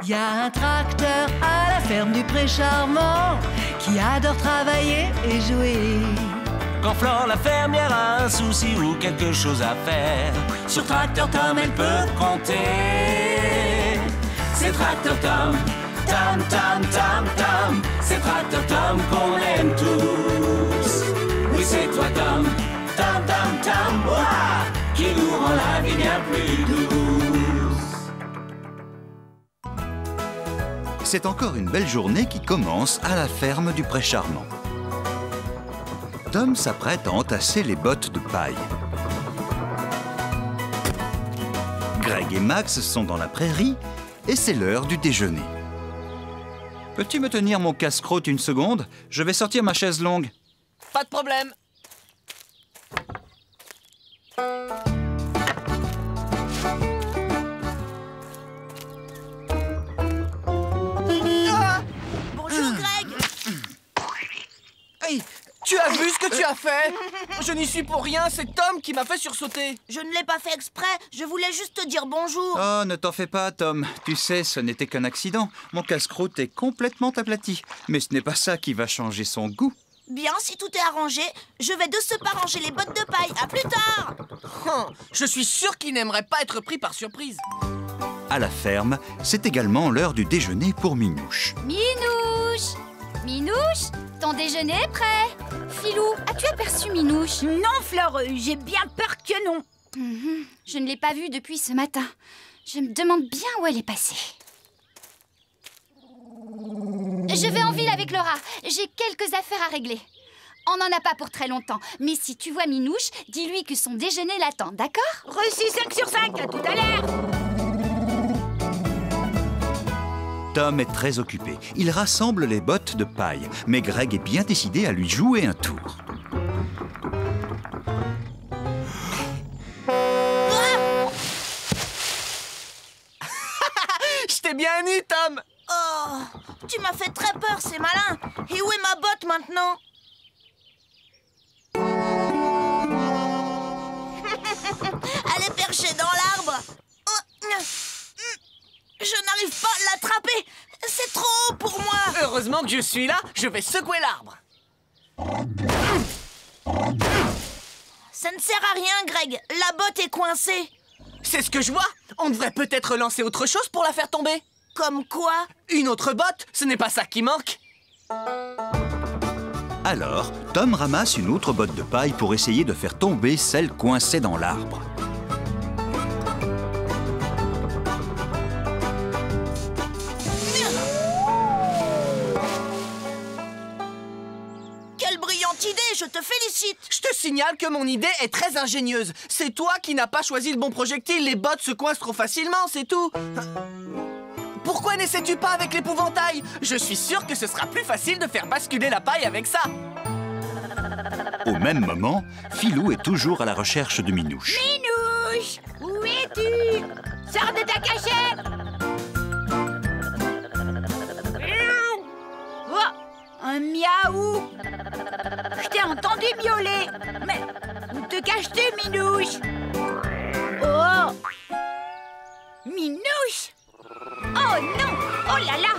Y a un tracteur à la ferme du Pré Charmant qui adore travailler et jouer. Quand Flore la fermière a un souci ou quelque chose à faire, sur Tracteur Tom elle peut compter. C'est Tracteur Tom, Tom, Tom, Tom, Tom. C'est Tracteur Tom qu'on aime tous. Oui, c'est toi Tom, Tom, Tom, Tom, ouah, qui nous rend la vie bien plus douce. C'est encore une belle journée qui commence à la ferme du Pré Charmant. Tom s'apprête à entasser les bottes de paille. Greg et Max sont dans la prairie et c'est l'heure du déjeuner. Peux-tu me tenir mon casse-croûte une seconde? Je vais sortir ma chaise longue. Pas de problème. Bonjour Greg. Hey, tu as vu ce que tu as fait? Je n'y suis pour rien, c'est Tom qui m'a fait sursauter. Je ne l'ai pas fait exprès, je voulais juste te dire bonjour. Oh, ne t'en fais pas, Tom. Tu sais, ce n'était qu'un accident. Mon casse-croûte est complètement aplati. Mais ce n'est pas ça qui va changer son goût. Bien, si tout est arrangé, je vais de ce pas ranger les bottes de paille. À plus tard. Je suis sûr qu'il n'aimerait pas être pris par surprise. À la ferme, c'est également l'heure du déjeuner pour Minouche. Minouche! Minouche, ton déjeuner est prêt. Filou, as-tu aperçu Minouche? Non, Flore, j'ai bien peur que non. Je ne l'ai pas vue depuis ce matin. Je me demande bien où elle est passée. Je vais en ville avec Laura. J'ai quelques affaires à régler. On n'en a pas pour très longtemps. Mais si tu vois Minouche, dis-lui que son déjeuner l'attend, d'accord? Reçu 5 sur 5, à tout à l'heure. Tom est très occupé. Il rassemble les bottes de paille. Mais Greg est bien décidé à lui jouer un tour. Je t'ai bien eu, Tom. Oh, tu m'as fait très peur, c'est malin. Et où est ma botte maintenant? Elle est perchée dans l'arbre. Je n'arrive pas à l'attraper. C'est trop haut pour moi. Heureusement que je suis là, je vais secouer l'arbre. Ça ne sert à rien, Greg. La botte est coincée. C'est ce que je vois. On devrait peut-être lancer autre chose pour la faire tomber. Comme quoi? Une autre botte, ce n'est pas ça qui manque. Alors, Tom ramasse une autre botte de paille pour essayer de faire tomber celle coincée dans l'arbre. Quelle brillante idée, je te félicite. Je te signale que mon idée est très ingénieuse. C'est toi qui n'as pas choisi le bon projectile. Les bottes se coincent trop facilement, c'est tout. Pourquoi n'essaies-tu pas avec l'épouvantail? Je suis sûr que ce sera plus facile de faire basculer la paille avec ça. Au même moment, Filou est toujours à la recherche de Minouche. Minouche, où es-tu? Sors de ta cachette. Oh, un miaou. Je t'ai entendu miauler. Mais où te caches-tu, Minouche? Oh, Minouche. Oh non! Oh là là!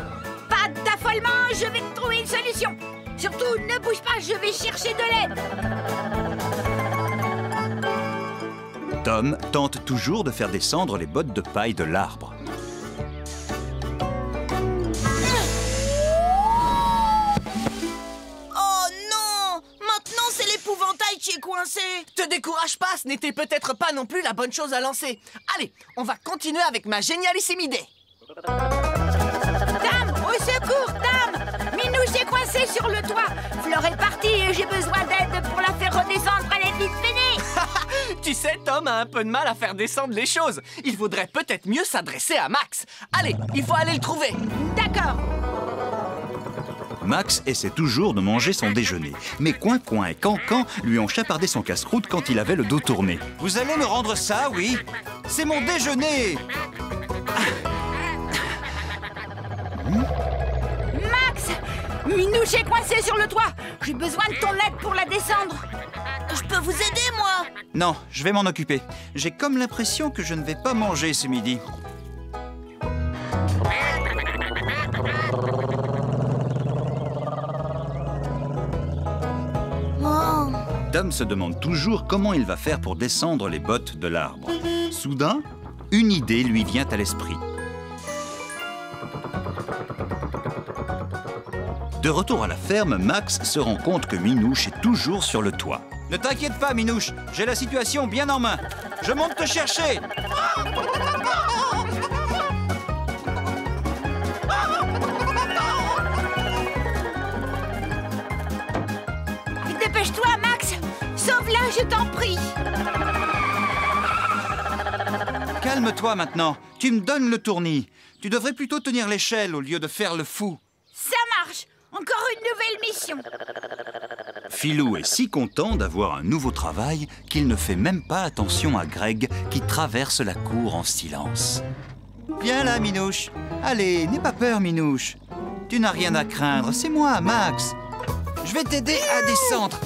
Pas d'affolement, je vais te trouver une solution. Surtout, ne bouge pas, je vais chercher de l'aide. Tom tente toujours de faire descendre les bottes de paille de l'arbre. Oh non! Maintenant, c'est l'épouvantail qui est coincé. Te décourage pas, ce n'était peut-être pas non plus la bonne chose à lancer. Allez, on va continuer avec ma génialissime idée. Tam, au secours, Tam! Minouche est coincée sur le toit. Flore est partie et j'ai besoin d'aide pour la faire redescendre. Elle est vite finie. Tu sais, Tom a un peu de mal à faire descendre les choses. Il faudrait peut-être mieux s'adresser à Max. Allez, il faut aller le trouver. D'accord. Max essaie toujours de manger son déjeuner. Mais Coin-Coin et Can-Can lui ont chapardé son casse-croûte quand il avait le dos tourné. Vous allez me rendre ça, oui? C'est mon déjeuner! Max! Minouche est coincée sur le toit. J'ai besoin de ton aide pour la descendre. Je peux vous aider, moi? Non, je vais m'en occuper. J'ai comme l'impression que je ne vais pas manger ce midi. Tom se demande toujours comment il va faire pour descendre les bottes de l'arbre. Soudain, une idée lui vient à l'esprit. De retour à la ferme, Max se rend compte que Minouche est toujours sur le toit. Ne t'inquiète pas, Minouche, j'ai la situation bien en main. Je monte te chercher. Dépêche-toi, Max! Sauve-la, je t'en prie! Calme-toi maintenant, tu me donnes le tournis. Tu devrais plutôt tenir l'échelle au lieu de faire le fou. Ça marche! Encore une nouvelle mission! Filou est si content d'avoir un nouveau travail qu'il ne fait même pas attention à Greg qui traverse la cour en silence. Viens là, Minouche. Allez, n'aie pas peur, Minouche. Tu n'as rien à craindre, c'est moi, Max. Je vais t'aider à descendre.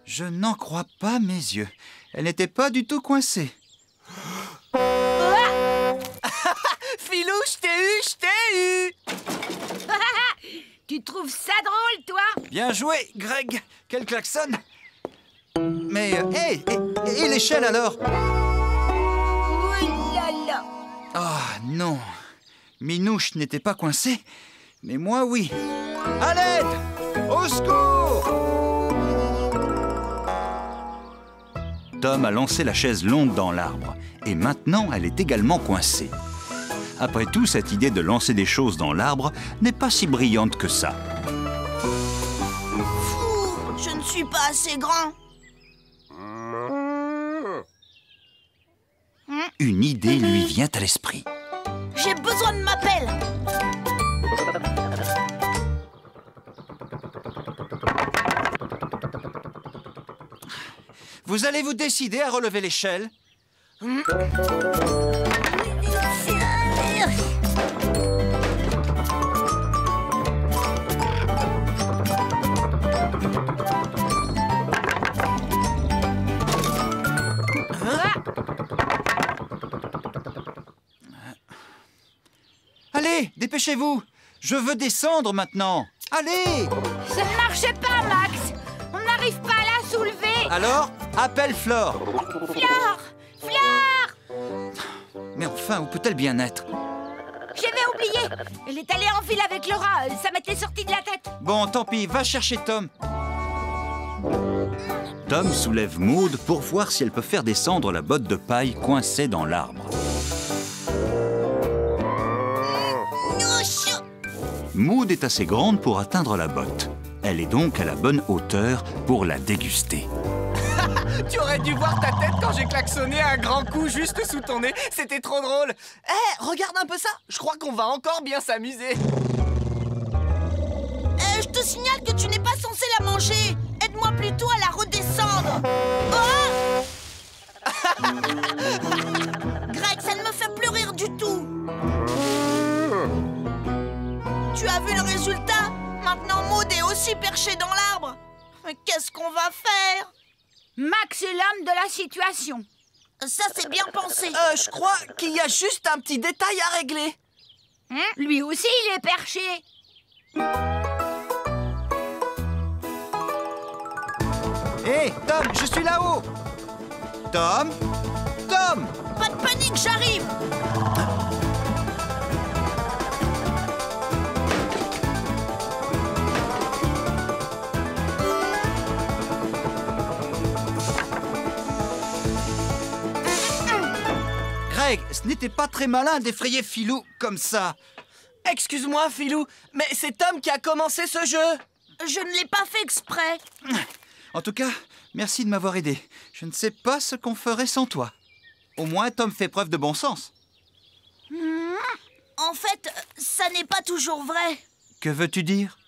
Je n'en crois pas mes yeux. Elle n'était pas du tout coincée. Filou, je t'ai eu! Tu trouves ça drôle, toi? Bien joué, Greg. Quel klaxon. Mais, et l'échelle alors? Oh là là! Ah non, Minouche n'était pas coincée, mais moi oui. À l'aide! Au secours! Tom a lancé la chaise longue dans l'arbre, et maintenant elle est également coincée. Après tout, cette idée de lancer des choses dans l'arbre n'est pas si brillante que ça. Fou, je ne suis pas assez grand. Une idée lui vient à l'esprit. J'ai besoin de ma pelle. Vous allez vous décider à relever l'échelle? Allez, dépêchez-vous! Je veux descendre maintenant! Allez! Ça ne marchait pas, Max! On n'arrive pas à la soulever! Alors, appelle Flore! Flore! Flore! Mais enfin, où peut-elle bien être? J'avais oublié! Elle est allée en ville avec Laura, ça m'était sorti de la tête! Bon, tant pis, va chercher Tom. Tom soulève Maud pour voir si elle peut faire descendre la botte de paille coincée dans l'arbre. Maud est assez grande pour atteindre la botte. Elle est donc à la bonne hauteur pour la déguster. Tu aurais dû voir ta tête quand j'ai klaxonné un grand coup juste sous ton nez. C'était trop drôle. Regarde un peu ça. Je crois qu'on va encore bien s'amuser. Je te signale que tu n'es pas censé la manger. Aide-moi plutôt à la redescendre. Greg, ça ne me fait plus rire du tout. Tu as vu le résultat? Maintenant, Maud est aussi perchée dans l'arbre. Mais qu'est-ce qu'on va faire? Max est l'homme de la situation. Ça, c'est bien pensé. Je crois qu'il y a juste un petit détail à régler. Lui aussi, il est perché. Hé, Tom, je suis là-haut! Tom? Tom! Pas de panique, j'arrive. Greg, ce n'était pas très malin d'effrayer Filou comme ça. Excuse-moi, Filou, mais c'est Tom qui a commencé ce jeu. Je ne l'ai pas fait exprès. En tout cas, merci de m'avoir aidé. Je ne sais pas ce qu'on ferait sans toi. Au moins, Tom fait preuve de bon sens. En fait, ça n'est pas toujours vrai. Que veux-tu dire?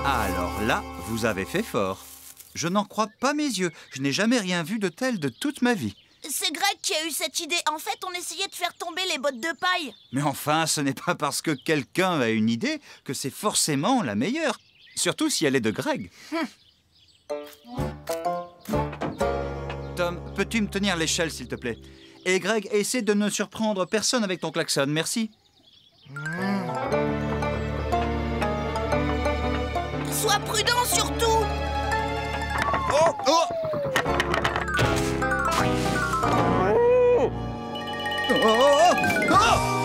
Alors là, vous avez fait fort. Je n'en crois pas mes yeux. Je n'ai jamais rien vu de tel de toute ma vie. C'est Greg qui a eu cette idée. En fait, on essayait de faire tomber les bottes de paille. Mais enfin, ce n'est pas parce que quelqu'un a une idée que c'est forcément la meilleure. Surtout si elle est de Greg. Tom, peux-tu me tenir l'échelle, s'il te plaît? Et Greg, essaie de ne surprendre personne avec ton klaxon, merci. Sois prudent surtout. Oh, oh. Oh, oh, oh, oh.